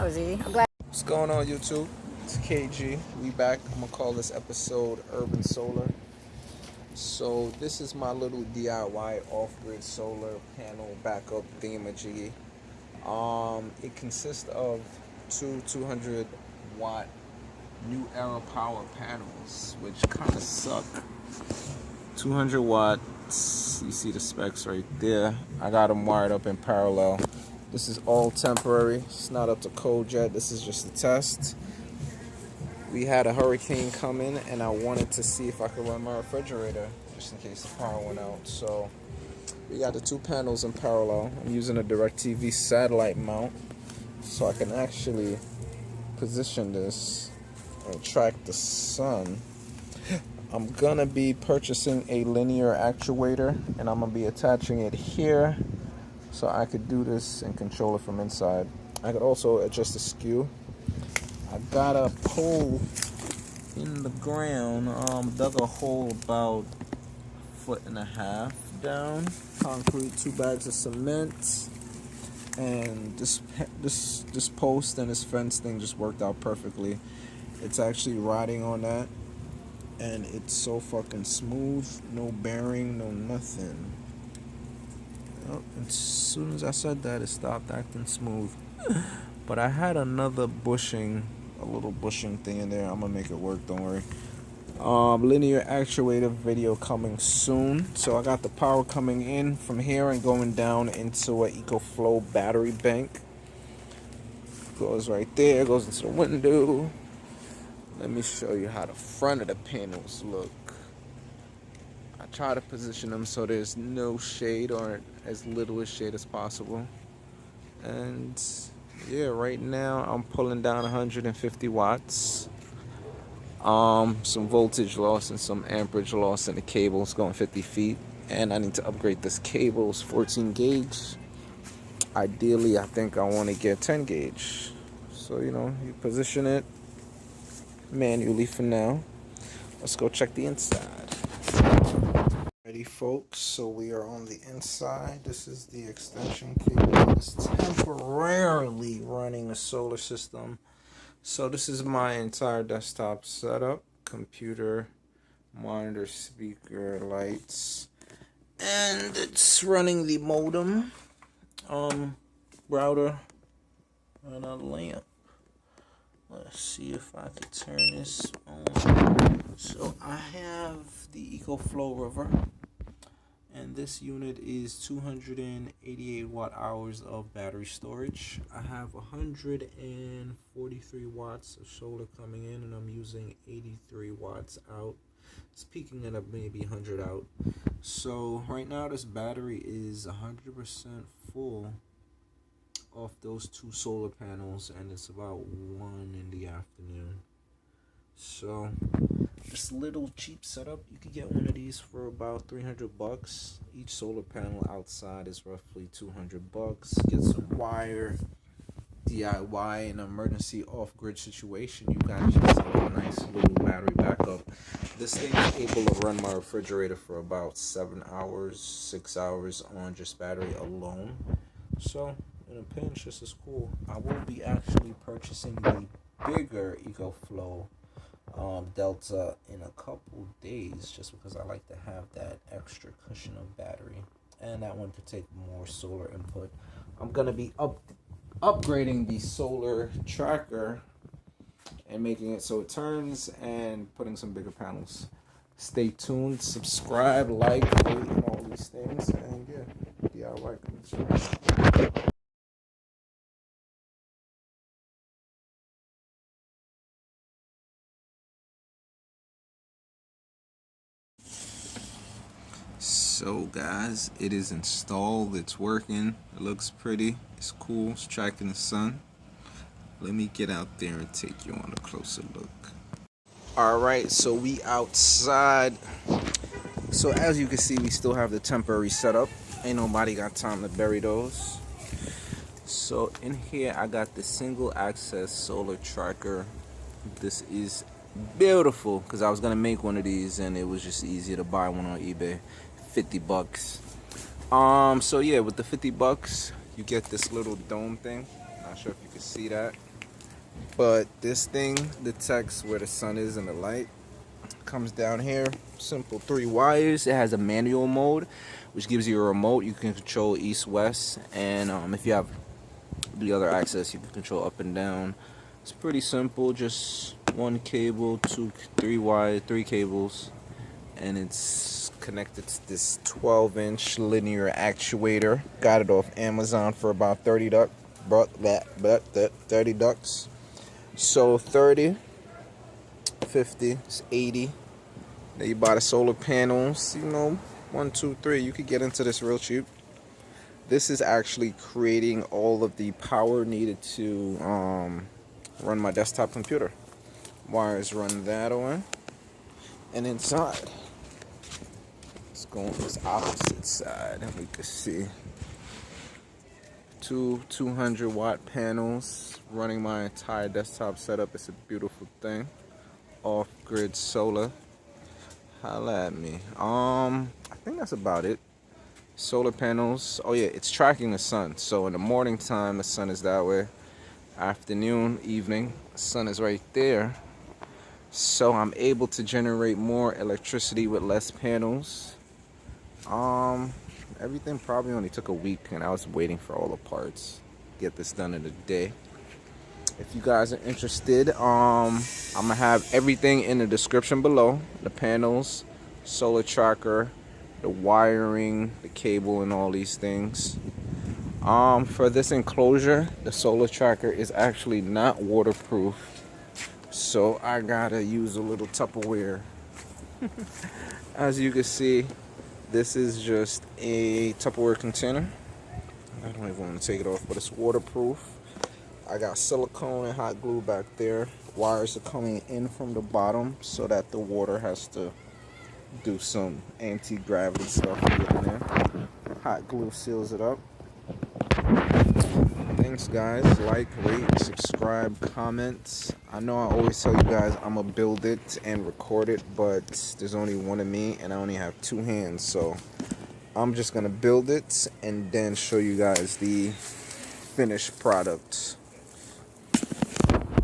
cozy. I'm glad. What's going on, YouTube? It's KG. We back. I'm gonna call this episode Urban Solar. So this is my little DIY off-grid solar panel backup thingamajiggy. It consists of two 200-watt Newpowa power panels, which kind of suck. 200 watts. You see the specs right there. I got them wired up in parallel. This is all temporary. It's not up to code yet. This is just a test. We had a hurricane come in, and I wanted to see if I could run my refrigerator just in case the power went out. So we got the two panels in parallel. I'm using a DirecTV satellite mount, so I can actually position this and track the sun. I'm gonna be purchasing a linear actuator, and I'm gonna be attaching it here so I could do this and control it from inside. I could also adjust the skew. I got a pole in the ground, dug a hole about 1.5 feet down, concrete, 2 bags of cement, and this post and this fence thing just worked out perfectly. It's actually riding on that, and it's so fucking smooth, no bearing, no nothing. As soon as I said that, it stopped acting smooth. But I had another bushing, a little bushing thing in there. I'm gonna make it work, don't worry. Linear actuator video coming soon. So I got the power coming in from here and going down into a ECOFLOW battery bank. Goes right there, goes into the window. Let me show you how the front of the panels look. I try to position them so there's no shade or as little as shade as possible. And yeah, right now I'm pulling down 150 watts. Some voltage loss and some amperage loss in the cables going 50 feet. And I need to upgrade this cable. It's 14 gauge. Ideally, I think I want to get 10 gauge. So, you position it manually for now. Let's go check the inside. Ready, folks, so we are on the inside. This is the extension cable. It's temporarily running a solar system. So this is my entire desktop setup: computer, monitor, speaker, lights, and it's running the modem, router, and a lamp. Let's see if I can turn this on. So I have the ECOFLOW river, and this unit is 288 watt hours of battery storage. I have 143 watts of solar coming in, and I'm using 83 watts out. It's peaking at maybe 100 out. So right now this battery is 100% full off those two solar panels, and it's about 1 in the afternoon. So this little cheap setup, you could get one of these for about $300. Each solar panel outside is roughly $200. Get some wire, DIY, in an emergency off-grid situation. You got yourself a nice little battery backup. This thing is able to run my refrigerator for about 7 hours, 6 hours on just battery alone. So in a pinch, this is cool. I will be actually purchasing the bigger ECOFLOW Delta in a couple days, just because I like to have that extra cushion of battery, and that one could take more solar input. I'm gonna be upgrading the solar tracker and making it so it turns, and putting some bigger panels. Stay tuned, subscribe, like, rate, and all these things, and yeah, DIY coming soon. So guys, it is installed, it's working, it looks pretty, it's cool, it's tracking the sun. Let me get out there and take you on a closer look. Alright, so we outside. So as you can see, we still have the temporary setup. Ain't nobody got time to bury those. So in here I got the single access solar tracker. This is beautiful because I was gonna make one of these and it was just easier to buy one on eBay. $50. So yeah, with the $50 you get this little dome thing. Not sure if you can see that. But this thing detects where the sun is in the light. Comes down here, simple 3 wires. It has a manual mode, which gives you a remote. You can control east, west, and if you have the other access, you can control up and down. It's pretty simple, just 1 cable, 2, 3 wire, 3 cables, and it's connected to this 12-inch linear actuator. Got it off Amazon for about 30 ducks. So 30, 50, it's 80. Then you buy the solar panels, 1, 2, 3. You could get into this real cheap. This is actually creating all of the power needed to run my desktop computer. Wires run that on. And inside, let's go on this opposite side, and we can see 2 200-watt panels running my entire desktop setup. It's a beautiful thing. Off-grid solar. Holla at me. I think that's about it. Solar panels. Oh yeah, it's tracking the sun. So in the morning time, the sun is that way. Afternoon, evening, the sun is right there. So I'm able to generate more electricity with less panels. Everything probably only took a week, and I was waiting for all the parts. Get this done in a day. If you guys are interested, I'm gonna have everything in the description below. The panels, solar tracker, the wiring, the cable, and all these things. For this enclosure, the solar tracker is actually not waterproof, so I gotta use a little Tupperware. As you can see, this is just a Tupperware container. I don't even want to take it off, but it's waterproof. I got silicone and hot glue back there. Wires are coming in from the bottom so that the water has to do some anti-gravity stuff to get in there. Hot glue seals it up. Thanks guys. Like, rate, subscribe, comment. I know I always tell you guys I'm gonna build it and record it, but there's only one of me and I only have 2 hands, so I'm just gonna build it and then show you guys the finished product.